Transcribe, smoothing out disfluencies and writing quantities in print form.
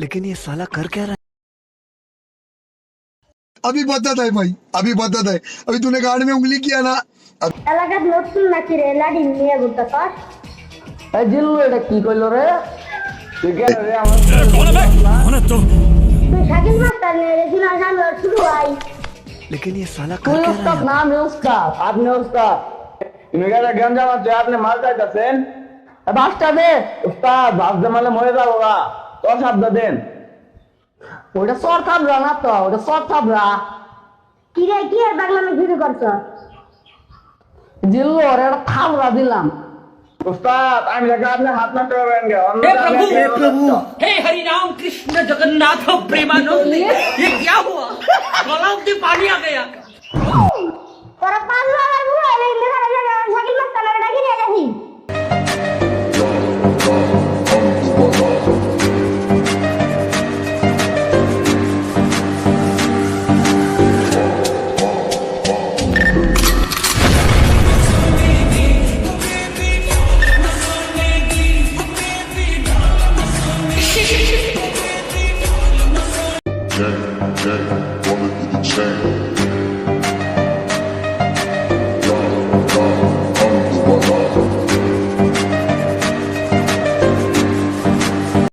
लेकिन ये साला कर क्या रहा है? अभी बताता है भाई, अभी बताता है। अभी तूने गाड़ में उंगली किया ना। এলাকার নতুন নাকি রে লাডি নিয়ে ঘুরতেছস? এই জিল্লু এটা কি কইলো রে? তুই কেন রে আমার তুই শাকিল মাস্টার নে রে দিনা সামনে শুরু ভাই। लेकिन ये साला তুই कर क्या रहा উস্তাদ है? না আমি উস্তাদ আপনি উস্তাদ তুমি কেন গঞ্জা মারছো আপনি মাল চাইতেছেন বাসটা দে উস্তাদ বাস দে মানে মরে যাবো গা তোর শব্দ দেন ওটা সর থাবরা না তো ওটা সর থাবরা কি রে কি আর বাংলামে শুরু করছস? জিল্লু ওরে একটা থাবরা দিলাম উস্তাদ আমি দেখে আপনি হাত নষ্ট করবেন গে हे प्रभु हे हरि राम कृष्ण जगन्नाथ प्रेमानंद ये क्या हुआ गलाव से पानी आ गया তোরা পাঁচ লাগার বুড়ো হইলে লেখার জায়গা শাকিল মাস্টার রে ডাকি নিয়ে যাবি। Gang, gang, wanna do the chain.